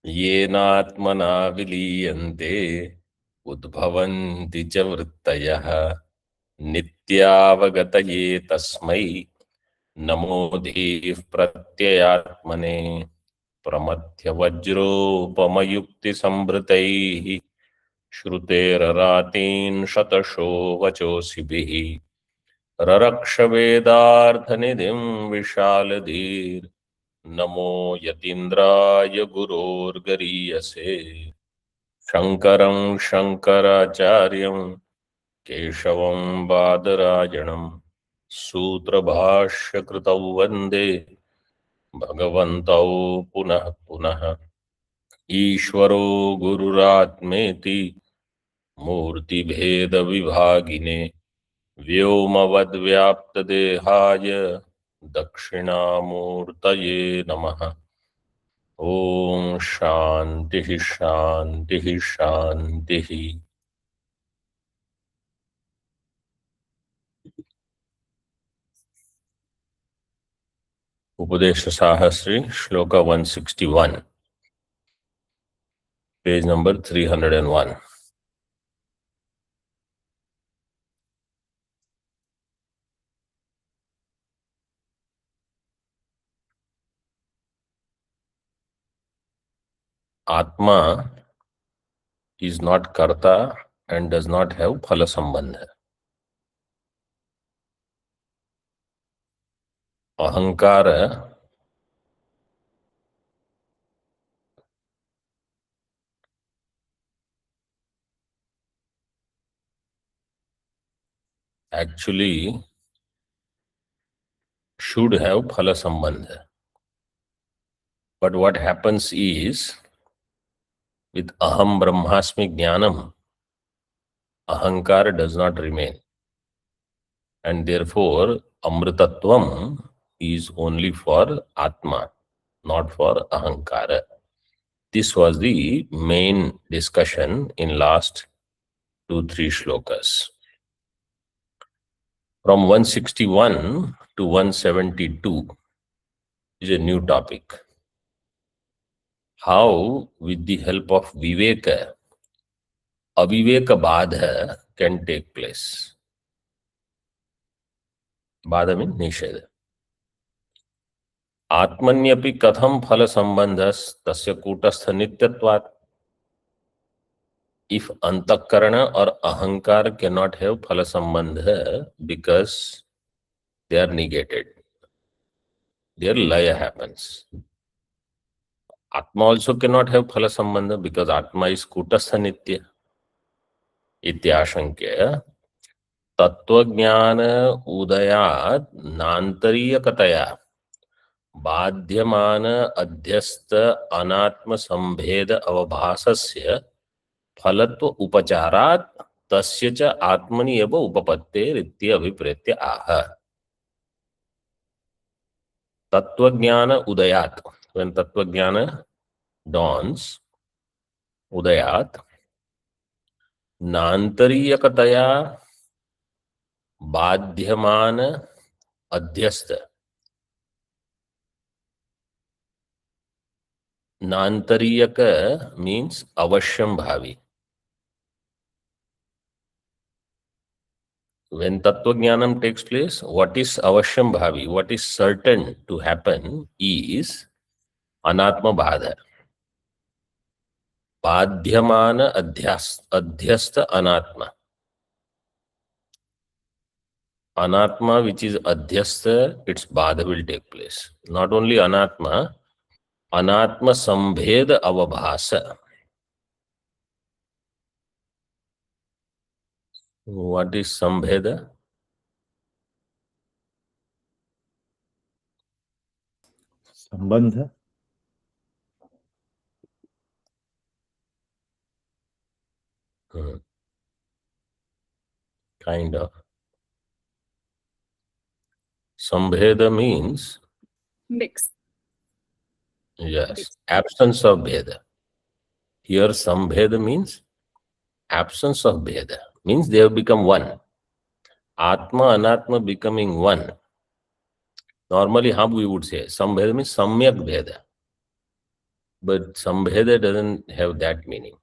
येनात्मना विलीयन्ते उद्भवन्ति च वृत्तयः नित्यावगतये तस्मै नमोधीः प्रत्ययात्मने प्रमथ्यवज्रोपमयुक्तिसंभृतैः श्रुतेररातीन् शतशो वचोऽसिभिः ररक्षवेदार्थनिधिं विशालधीर् नमो यतीन्द्राय गुरोर्गरीयसे शङ्करं शङ्कराचार्यं केशवं बादरायणं सूत्रभाष्यकृतौ वन्दे भगवन्तौ पुनः पुनः ईश्वरो गुरुरात्मेति मूर्तिभेदविभागिने व्योमवद्व्याप्तदेहाय दक्षिणामूर्तये नमः। ओम शांति शांति शांति। उपदेश साहस्री श्लोक 161 पेज नंबर 301। आत्मा is not karta and does not have phala sambandha. Ahankara actually should have phala sambandha. But what happens is, with aham brahmasmi jnanam, ahankara does not remain. And therefore, amritatvam is only for Atma, not for Ahankara. This was the main discussion in last 2-3 shlokas. From 161 to 172 is a new topic. How, with the help of Viveka, Aviveka Badha can take place. Badha means Nisheda. आत्मन्यपि कथम फल संबंधस तस्य कूटस्थ नित्यत्वात्. If antakarana or ahankar cannot have phala sambandha because they are negated, their laya happens. Atma also cannot have phala sambandha because Atma is kutastha nitya. Ityashankya tatvajnana udayat nantariyakataya बाध्यमान अध्यस्त अनात्म संभेद अवभासस्य फलत्व उपचारात् तस्य च आत्मनि एव उपपत्तेरित्य अभिप्रेत्य आह. तत्वज्ञान उदयात्, when tatvajnana dawns, udayat, नान्तरीयकतया बाध्यमान अध्यस्त. Nantariyaka means avashyam bhavi. When Tattvajnanam takes place, what is avashyam bhavi, what is certain to happen is anatma badha. Badhyamana adhyasta anatma. Anatma which is adhyasta, its badha will take place. Not only anatma, anatma sambheda avabhasa. What is sambheda? Sambandha. Kind of. Sambheda means mix. Yes, absence of Bheda. Here Sambheda means absence of Bheda. Means they have become one. Atma, Anatma becoming one. Normally how we would say? Sambheda means Samyak Bheda. but Sambheda doesn't have that meaning.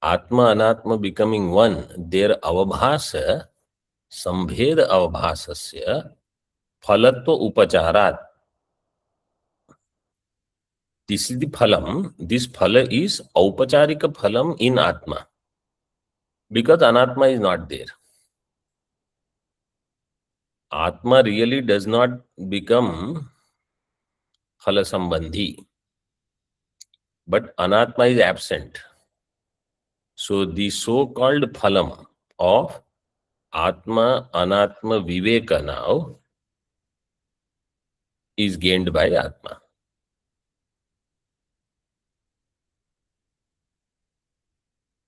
Atma Anatma becoming one, their avabhasa, Sambheda avabhasasya, phalatva upacharat. This is the phalam. This phala is aupacharika phalam in Atma. Because Anatma is not there. Atma really does not become phala sambandhi. But Anatma is absent. So the so-called phalam of Atma Anatma Viveka now is gained by Atma.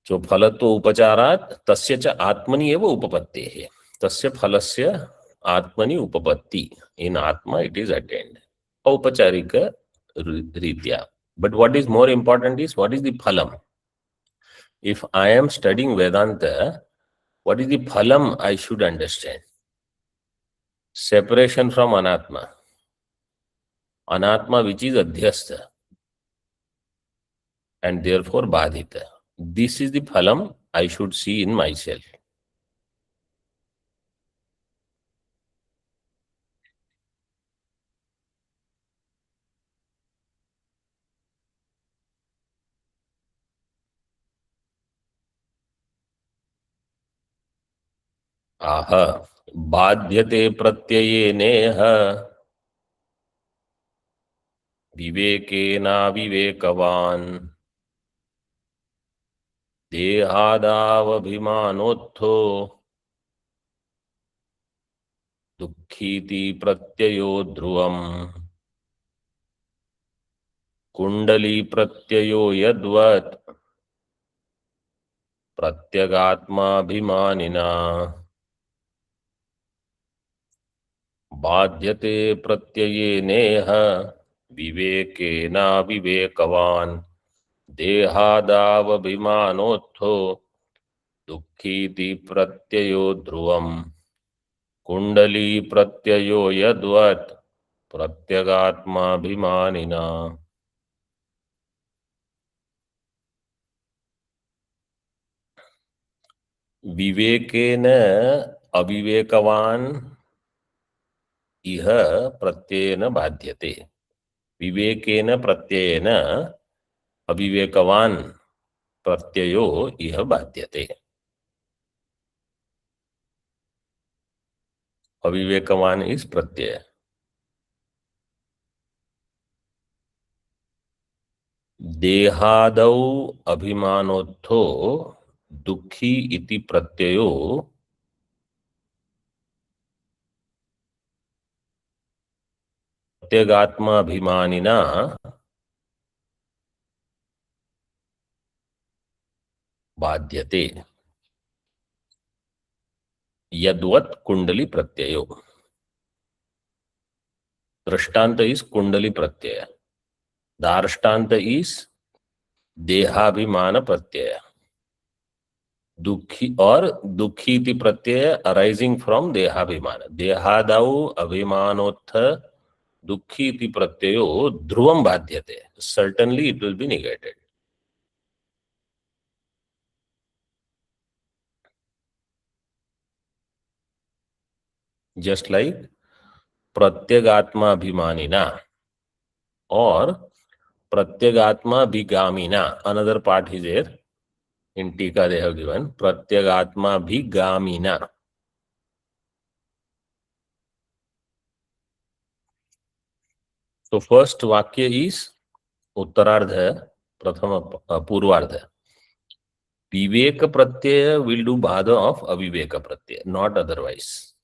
So phalatva upacharat tasya cha atmani eva upapattehe. Tasya phalasya atmani upapatti. In Atma it is attained. Aupacharika ritya. But what is more important is what is the phalam? If I am studying Vedanta, what is the phalam I should understand? Separation from Anatma. Anatma which is adhyastha and therefore badhita. This is the phalam I should see in myself. Aha, badhyate pratyayeneha vivekena vivekavan dehadavabhimanotho dukkhiti pratyayo dhruvam kundali pratyayo yadvat pratyagatma bhimanina बाध्यते प्रत्ययेनेह विवेकेना विवेकवान देहादावभिमानोत्थो दुःखीति प्रत्ययो ध्रुवम कुंडली प्रत्ययो यद्वत् प्रत्यगात्माभिमानिना. विवेकेन अविवेकवान इह प्रत्ययेन बाध्यते. विवेकेन प्रत्ययेन अविवेकवान प्रत्ययो इह बाध्यते. अविवेकवान is प्रत्यय. देहादौ अभिमानोत्थो दुःखी इति प्रत्ययो प्रत्यगात्माभिमानिना बाध्यते यद्वत् कुंडली प्रत्ययो. दृष्टांत इज कुंडली प्रत्यय. दार्ष्टान्त इज देहाभिमान प्रत्यय. दुखी और दुखी इति प्रत्यय अराइजिंग फ्रॉम देहाभिमान. देहादौ अभिमानोत्थ दुखी इति प्रत्ययो ध्रुवम बाध्यते. Certainly it will be negated. Just like प्रत्यगात्मा अभिमानिना or प्रत्यगात्मा भिगामिना. Another part is there in Tika they have given प्रत्यगात्मा भिगामिना. So first vakya is उत्तरार्ध प्रथम पूर्वार्ध. Viveka pratyaya will do bhada of aviveka pratyaya, not otherwise.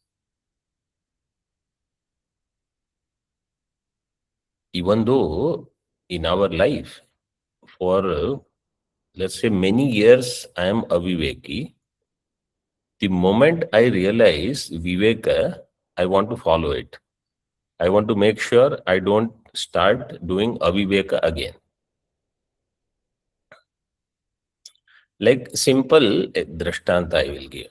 Even though in our life, for let's say many years, I am aviveki, the moment I realize viveka, I want to follow it. I want to make sure I don't start doing aviveka again. Like simple drishtanta I will give.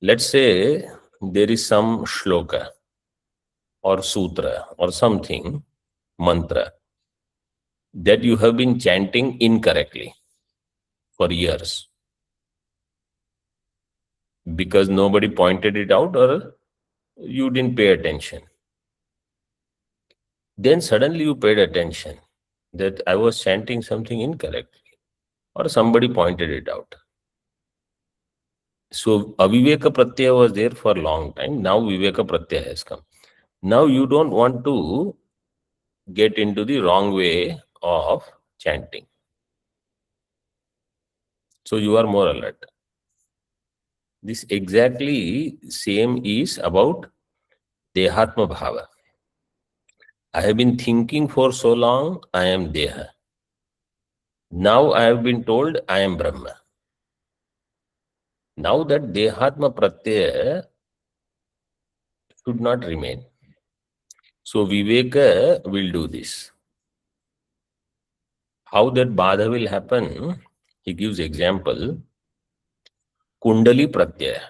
Let's say there is some shloka or sutra or something, mantra. that you have been chanting incorrectly for years because nobody pointed it out or you didn't pay attention. Then suddenly you paid attention that I was chanting something incorrectly or somebody pointed it out. So aviveka pratyaya was there for a long time. Now viveka pratyaya has come. Now you don't want to get into the wrong way of chanting. So you are more alert. This exactly same is about Dehatma Bhava. I have been thinking for so long, I am Deha. Now I have been told I am Brahma. Now that Dehatma Pratyaya should not remain. So Viveka will do this. How that Badha will happen, he gives example. Kundali Pratyaya.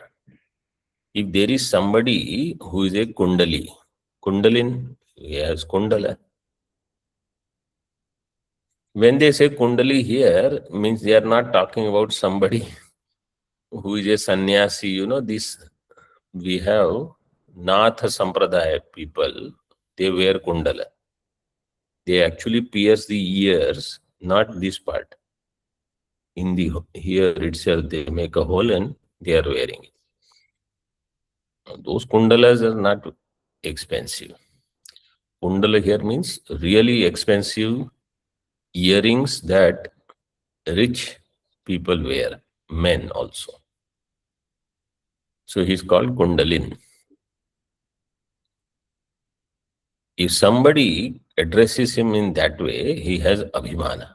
If there is somebody who is a Kundali, Kundalin, he has Kundala. When they say Kundali here, means they are not talking about somebody who is a sannyasi. You know, this we have Natha Sampradaya people, they wear Kundala. They actually pierce the ears, not this part. In the here itself, they make a hole and they are wearing it. Those kundalas are not expensive. Kundala here means really expensive earrings that rich people wear, men also. So he's called Kundalin. If somebody addresses him in that way, he has abhimana.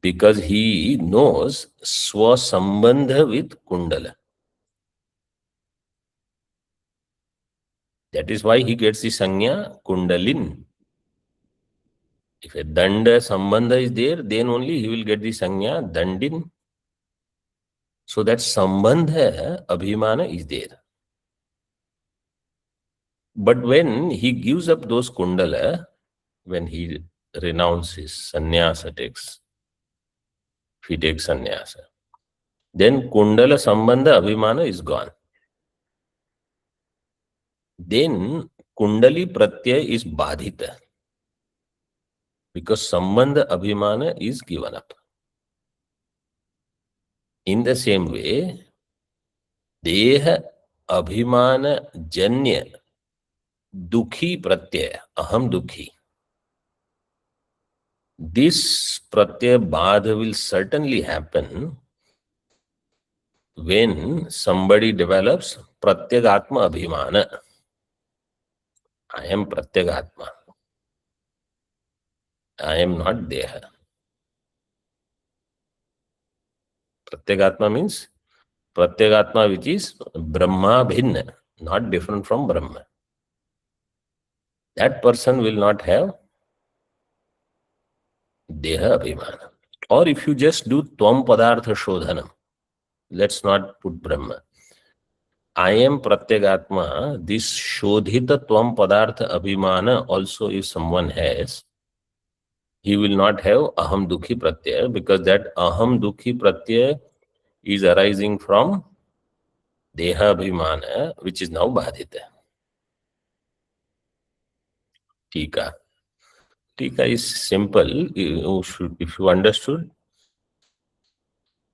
Because he knows swasambandha with Kundala. That is why he gets the sanya Kundalin. If a danda sambandha is there, then only he will get the sanya Dandin. So that sambandha, abhimana is there. But when he gives up those kundala, when he renounces sannyasa takes, if he takes sannyasa, then kundala sambandha abhimana is gone. Then kundali pratyaya is badhita. Because sambandha abhimana is given up. In the same way, deha abhimana janya dukhi pratyaya, aham dukhi. This pratyaya badha will certainly happen when somebody develops pratyagatma abhimana. I am pratyagatma. I am not deha. Pratyagatma means pratyagatma which is Brahma bhinna, not different from Brahma. That person will not have deha abhimana. Or if you just do tvam padartha shodhanam, let's not put Brahma. I am pratyagatma, this shodhita tvam padartha abhimana also if someone has, he will not have aham dukhi pratyaya because that aham dukhi pratyaya is arising from deha abhimana which is now badhita. Tika. Tika is simple. If you understood,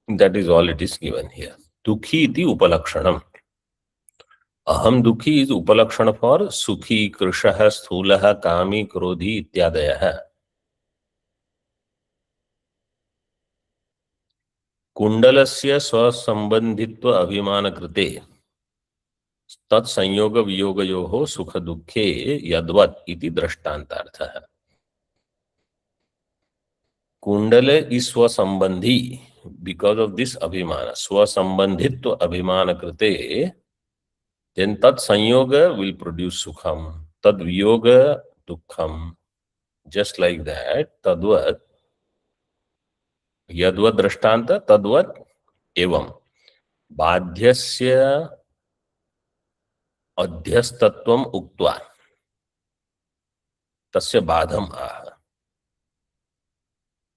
that is all it is given here. Dukhi iti upalakshanam. Aham dukhi is upalakshana for sukhi, krishaha, sthulaha, kami, krodhi, ityadayaha. कुंडलस्य स्वसंबंधित्व अभिमान कृते तत्संयोग वियोगयोः सुख दुखे यद्वत् इति दृष्टान्तार्थः. कुंडल is स्वसंबंधी because of this abhimana, swasambandhitva abhimana krite, then tat sanyoga will produce sukham, tad viyoga dukkham. Just like that, tadvat, yadvat drashtanta, tadvat evam. Badhyasya adhyastatvam uktva, tasya badham aha.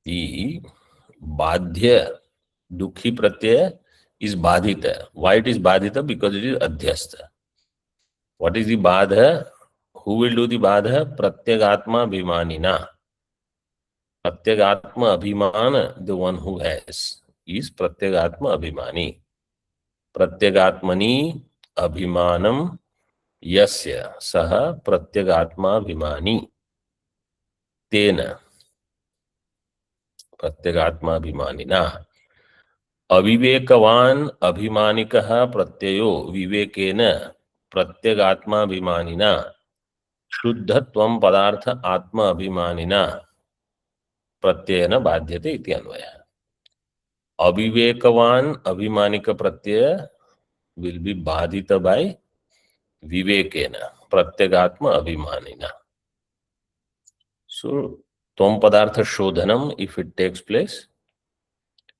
The badhya, dukhi pratyaya is badhita. Why it is badhita? Because it is adhyastha. What is the badha? Who will do the badha? Pratyagatma abhimanina. Pratyagatma abhimana, the one who has, is Pratyagatma abhimani. Pratyagatmani abhimanam yasya saha Pratyagatma abhimani. Tena Pratyagatma abhimanina. अविवेकवान अभिमानिकः प्रत्ययो विवेकेन प्रत्यगात्माभिमानिना शुद्धत्वं पदार्थ आत्मा अभिमानिना प्रत्ययन बाध्यते इति अन्वयः. अविवेकवान अभिमानिक प्रत्यय will be badhita by vivekena pratyagaatma abhimanina. So tvam padartha shodhanam, if it takes place,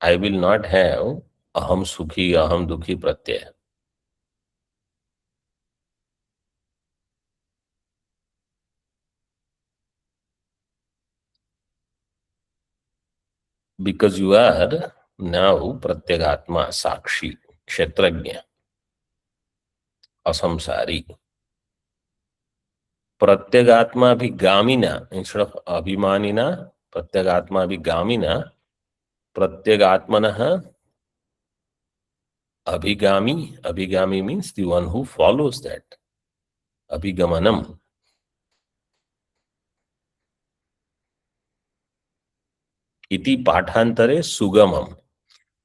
I will not have aham sukhi aham dukhi pratyaya. Because you are now pratyagatma sakshi kshetrajna asamsari. Pratyagatma abhigamina, instead of abhimanina, pratyagatma abhigamina, pratyagatmanah abhigami. Abhigami means the one who follows that. Abhigamanam. Iti pathantare sugamam.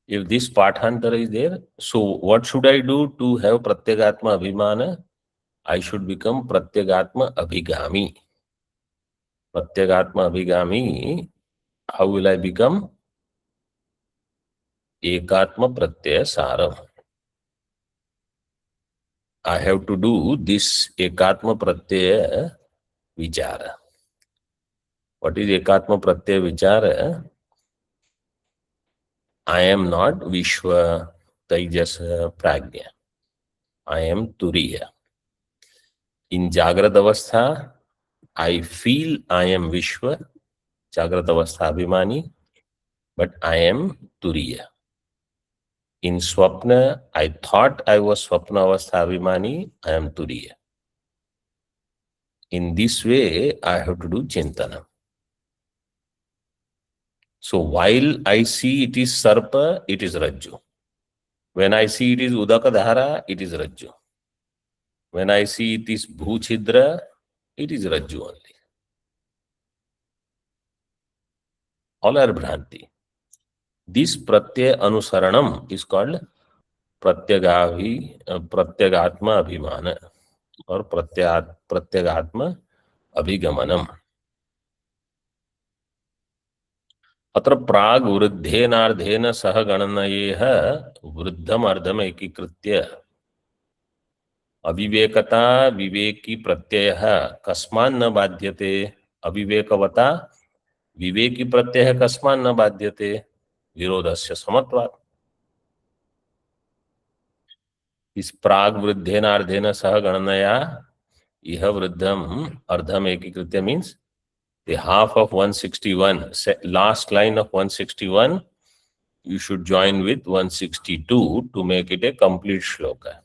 If this pathantara is there, so what should I do to have pratyagatma abhimana? I should become pratyagatma abhigami. Pratyagatma abhigami, how will I become? Ekatma pratyaya saram. I have to do this ekatma pratyaya vichara. What is ekatma pratyaya vichara? I am not Vishwa, Taijasa, Pragya. I am Turiya. In Jagrata Avastha, I feel I am Vishwa, Jagrata Avastha Abhimani, but I am Turiya. In Swapna, I thought I was Swapna Avastha Abhimani, I am Turiya. In this way, I have to do Chintana. So while I see it is Sarpa, it is Rajju. When I see it is Udakadhara, it is Rajju. When I see it is Bhuchidra, it is Rajju only. All are Bhranti. This Pratyaya Anusaranam is called Pratyagavi, Pratyagatma Abhimana or Pratyagatma Abhigamanam. अत्र प्राग वृद्धेनार्धेन सह गणनयेह वृद्धम अर्धम एकीकृत्य अविवेकता विवेकी प्रत्ययः कस्मान् न बाध्यते. अविवेकवता विवेकी प्रत्ययः कस्मान् न बाध्यते. विरोधस्य समत्वात्. इस प्राग वृद्धेनार्धेन सह गणनया यह वृद्धम अर्धम एकीकृत्य means the half of 161, last line of 161, you should join with 162 to make it a complete shloka.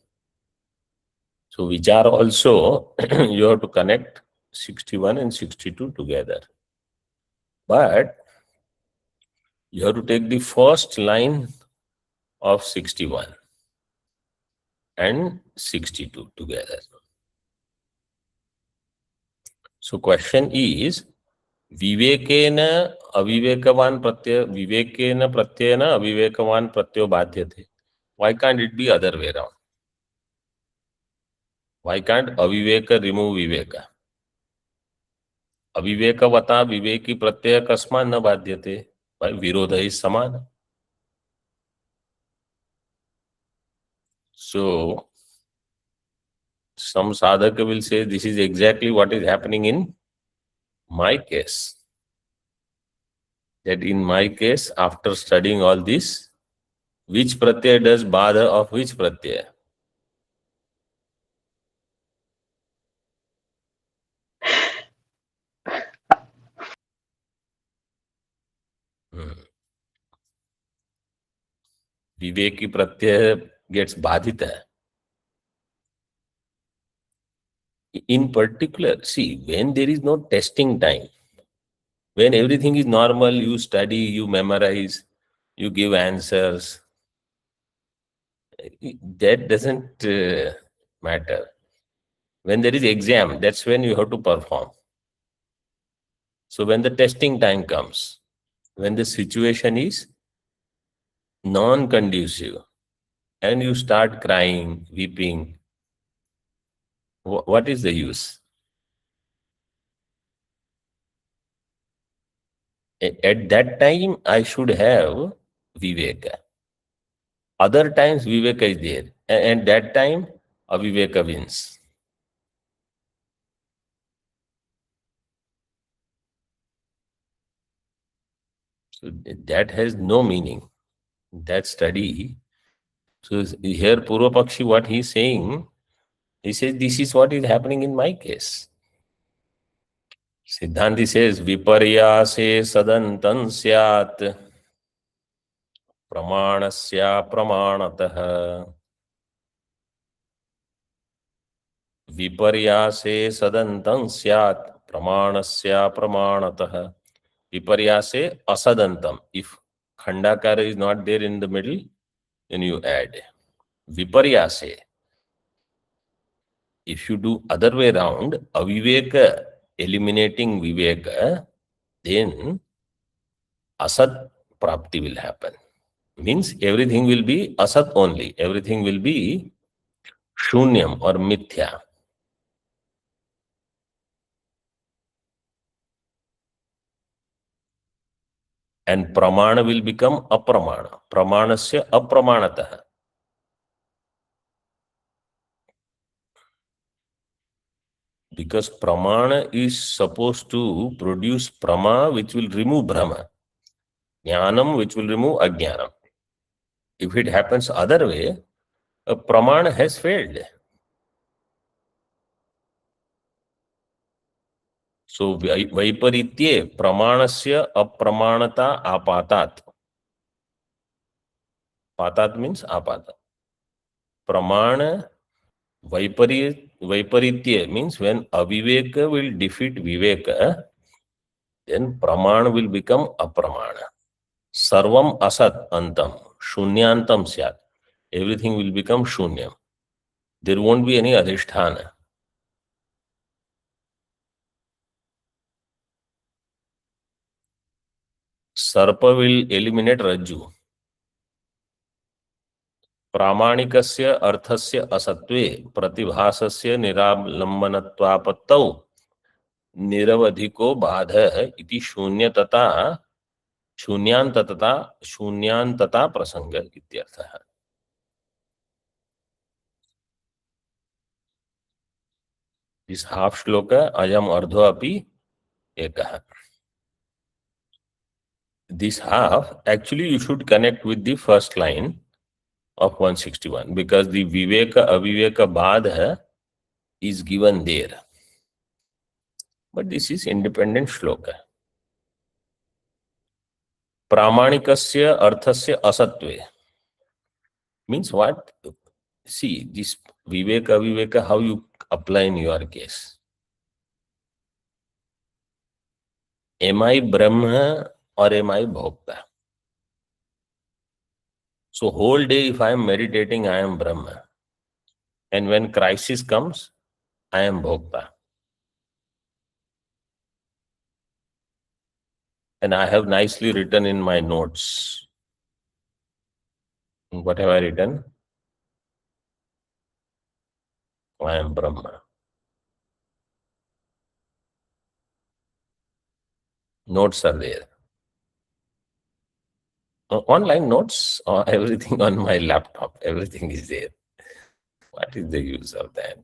So vichar also, you have to connect 61 and 62 together. But you have to take the first line of 61 and 62 together. So question is, विवेकेन अविवेकवान प्रत्यय विवेकेन प्रत्ययन अविवेकवान प्रत्ययो बाध्यते. Why can't it be other way around? Why can't aviveka remove viveka? अविवेकवता विवेकी प्रत्यय कस्मान् न बाध्यते. Why? Virodha is samana. So some sadhaka will say this is exactly what is happening in my case. That in my case, after studying all this, which pratyaya does badha of which pratyaya? विवेकी प्रत्यय gets badhita. In particular, see, when there is no testing time, when everything is normal, you study, you memorize, you give answers, that doesn't matter. When there is exam, that's when you have to perform. So when the testing time comes, when the situation is non-conducive and you start crying, weeping, what is the use? At that time, I should have Viveka. Other times, Viveka is there. And that time, Aviveka wins. So that has no meaning. That study. So here, Purva Pakshi, what he's saying, he says, this is what is happening in my case. Siddhanti says, Viparyase sadantan syat pramanasya pramanatah. Viparyase sadantam syat pramanasya pramanatah. Viparyase asadantam. If khandakara is not there in the middle, then you add. Viparyase. If you do other way around, aviveka, eliminating viveka, then asat prapti will happen. Means everything will be asat only. Everything will be shunyam or mithya. And pramana will become apramana. Pramanasya apramanatah. Because pramana is supposed to produce prama, which will remove brahma. Jnanam, which will remove ajnanam. If it happens other way, a pramana has failed. So vaiparitye pramanasya apramanata apatat. Patat means apata. Pramana vaiparitya means when aviveka will defeat viveka, then pramana will become apramana. Sarvam asat antam, shunyantam syat. Everything will become shunyam. There won't be any adhisthana. Sarpa will eliminate Rajju. प्रामाणिकस्य अर्थस्य असत्वे प्रतिभासस्य निरालंबनत्वापत्तौ निरवधिको बाधः इति शून्यान्तता प्रसंग इत्यर्थः. This half shloka ayam ardho api ekah. This half, actually you should connect with the first line of 161 because the viveka aviveka badha is given there. But this is independent shloka. Pramanikasya arthasya asatve means what? See, this viveka aviveka, how you apply in your case. Am I Brahma or am I Bhokta? So whole day if I am meditating, I am Brahma. And when crisis comes, I am Bhokta. And I have nicely written in my notes. What have I written? I am Brahma. Notes are there. Online notes, everything on my laptop, everything is there. What is the use of that?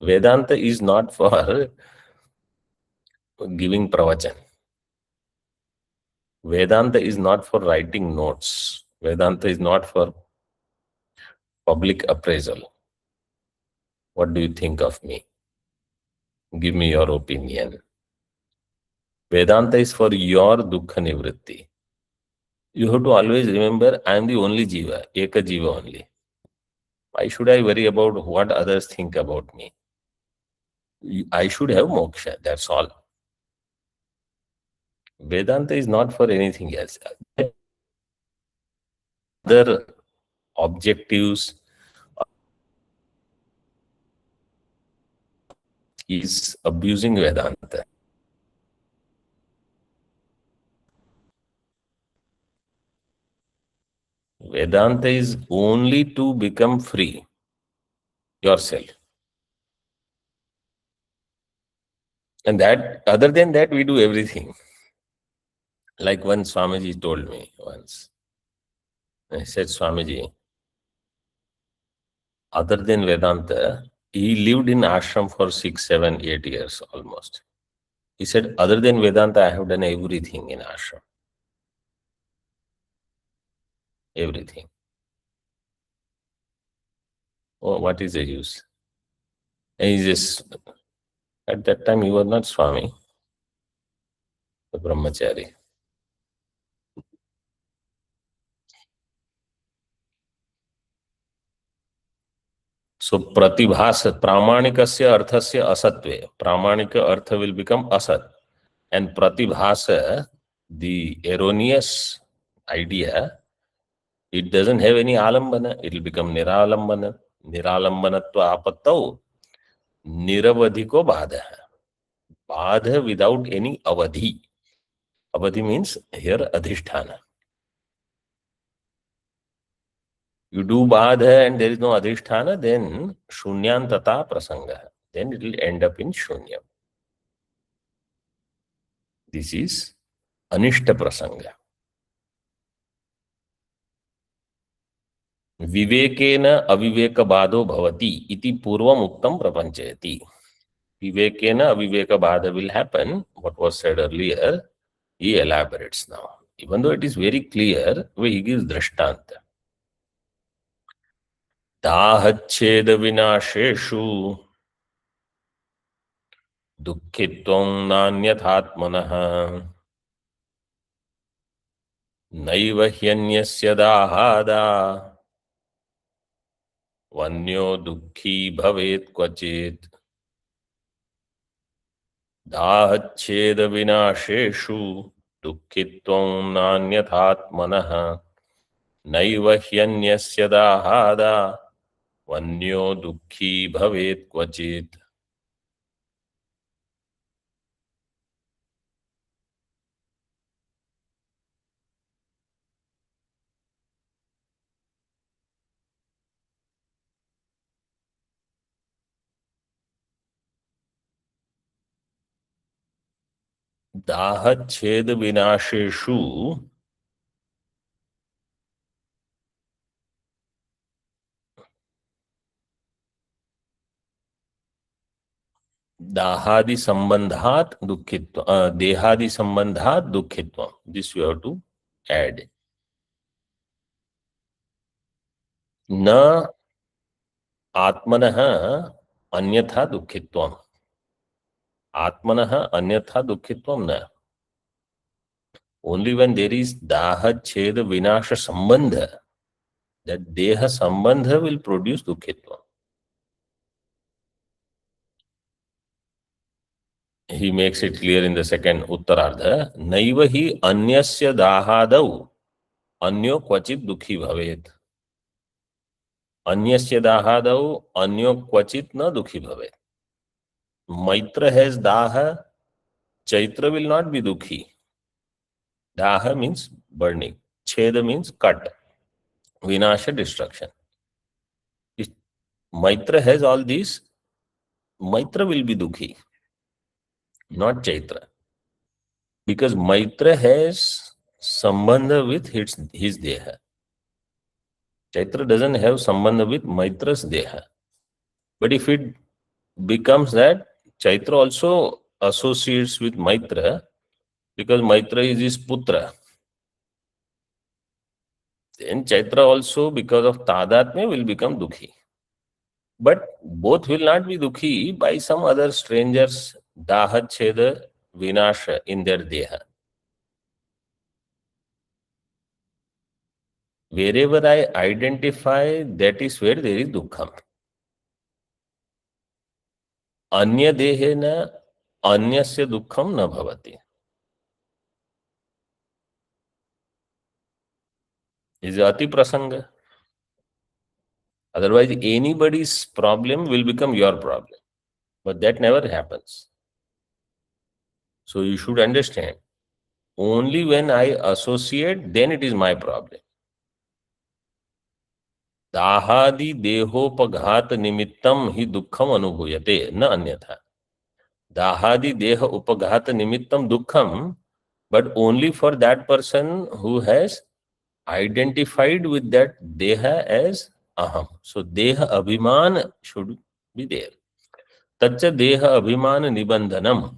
Vedanta is not for giving pravachan. Vedanta is not for writing notes. Vedanta is not for public appraisal. What do you think of me? Give me your opinion. Vedanta is for your dukkha nivritti. You have to always remember, I am the only jiva, eka jiva only. Why should I worry about what others think about me? I should have moksha, that's all. Vedanta is not for anything else. Other objectives is abusing Vedanta. Vedanta is only to become free yourself. And that, other than that, we do everything. Like one Swamiji told me once. I said, Swamiji, other than Vedanta, he lived in ashram for 6, 7, 8 years almost. He said, other than Vedanta, I have done everything in ashram. Everything. Oh, what is the use? And he just, at that time, he was not Swami, the brahmachari. So, pratibhasa, pramanikasya arthasya asatve. Pramanika artha will become asat. And pratibhasa, the erroneous idea, it doesn't have any alambana. It will become niralambana. Niralambanatva apattau. Niravadhiko badha. Badha without any avadhi. Avadhi means here adhisthana. You do badha and there is no adhisthana, then shunyantata prasanga. Then it will end up in shunyam. This is anishta prasanga. Vivekena aviveka bado bhavati iti purvam uktam prapanchayati. Vivekena aviveka bada will happen. What was said earlier, he elaborates now. Even though it is very clear, he gives drishtanta. Dahacheda vinasheshu dukkhitvang nanyathatmanaha naiva hyanyasya dahada vanyo dukkhi bhavet kvachit. Dahacheda vinasheshu dukkhitvang nanyathatmanaha naiva hyanyasya dahada vanyo dukkhi bhavet kvachit. दाहच्छेद विनाशेषु दाहादि संबंधात दुःखित्व देहादि संबंधात दुःखित्व. This you have to add. न आत्मनः अन्यथा दुःखित्वम्. Atmanah anyatha dukkhittvam na. Only when there is daha cheda vinasha sambandha, that deha sambandha will produce dukkhittvam. He makes it clear in the second uttarardha. Naiva hi anyasya dahadau anyo kvachit dukhi bhavet. Anyasya dahadau anyo kvachit na dukhi bhavet. Maitra has daha, Chaitra will not be dukhi. Daha means burning. Cheda means cut. Vinasha, destruction. If Maitra has all these, Maitra will be dukhi, not Chaitra. Because Maitra has sambandha with his deha. Chaitra doesn't have sambandha with Maitra's deha. But if it becomes that, Chaitra also associates with Maitra, because Maitra is his putra. Then Chaitra also, because of Tadatmya, will become dukhi. But both will not be dukhi by some other strangers, Daha, Cheda, Vinasha in their deha. wherever I identify, that is where there is dukkham. अन्य देहेन अन्यस्य दुःखम न भवति. Is ati prasanga. Otherwise, anybody's problem will become your problem. But that never happens. So you should understand, only when I associate, then it is my problem. दाहादि देहोपघात निमित्तम ही दुःखम अनुभूयते न अन्यथा. दाहादि देह उपघात निमित्तम दुःखम, but only for that person who has identified with that deha as aham. So deha abhiman should be there. Tacha deha abhiman nibandhanam.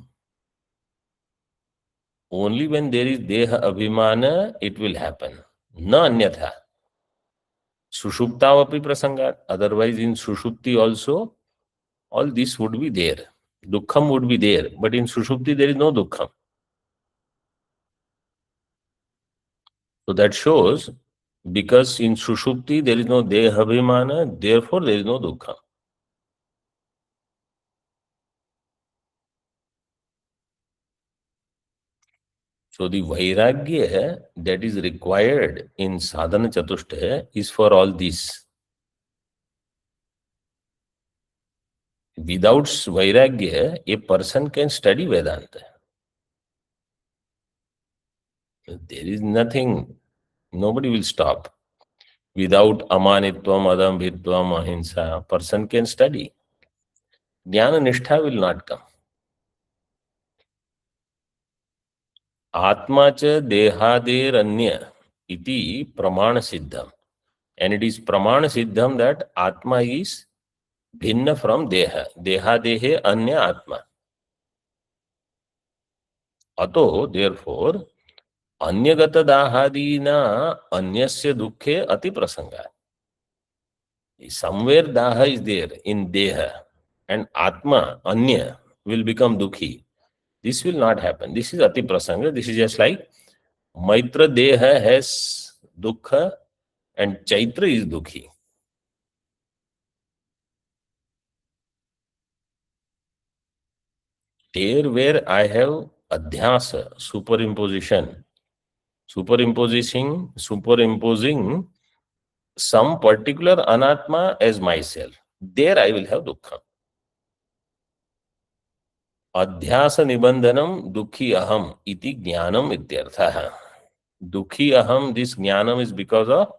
Only when there is deha abhimana it will happen. Na anyatha. Sushuptavapi prasangat. Otherwise in Sushupti also all this would be there. Dukkham would be there. But in Sushupti there is no dukkham. So that shows, because in Sushupti there is no deha abhimana, therefore there is no dukkham. So the vairagya that is required in sadhana chatushta is for all this. Without vairagya, a person can study Vedanta. There is nothing, nobody will stop. Without amanitvam, adambhitvam, ahimsa, a person can study. Jnana nishtha will not come. Atma cha dehader anya iti pramana siddham. And it is pramana siddham that Atma is भिन्न from देह. देहादेहे अन्य आत्मा. अतो therefore अन्यगत दाहादीना अन्यस्य दुखे अति प्रसंगा. Somewhere daha is there in deha and atma anya will become dukhi. This will not happen. This is ati prasanga. This is just like Maitra deha has dukha and Chaitra is dukhi. There where I have adhyasa, superimposing some particular anatma as myself, there I will have dukkha. Adhyasa nibandhanam dukhi aham iti jnanam ityartha. Dukhi aham, this jnanam is because of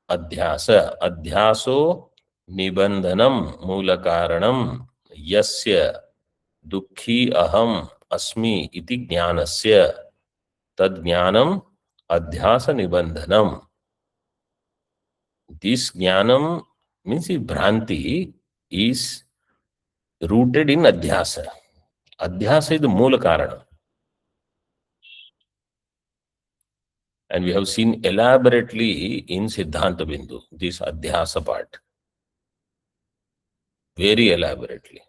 adhyasa. Adhyaso nibandhanam mula karanam yasya dukhi aham asmi iti jnanasya tad jnanam adhyasa nibandhanam. This jnanam means bhranti is rooted in adhyasa. Adhyasa is the mula karana. And we have seen elaborately in Siddhanta Bindu, this adhyasa part. Very elaborately.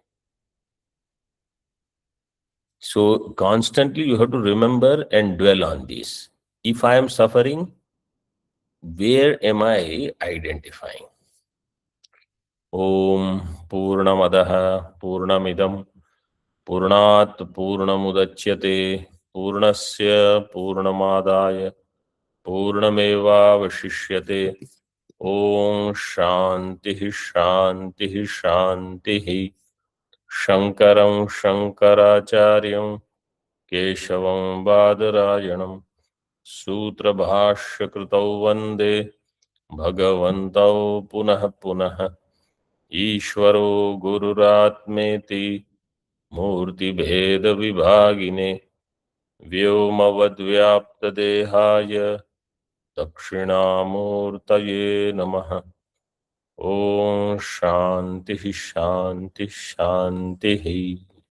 So constantly you have to remember and dwell on this. If I am suffering, where am I identifying? Om Purnamadaha Purnamidam Purnat Purnamudachyate Purnasya Purnamadaya Purnameva Vashishyate. Om Shanti Shanti Shanti. Shankaram Shankaracharyam Keshavam Badarayanam Sutra Bhashya Krutau Vande Bhagavantau Punah Punah Ishvaro Gururatmeti Murti Bheda Vibhagine Vyomavad Dehaya Dakshinamurtaye Namaha. Om Shanti Shanti Shanti.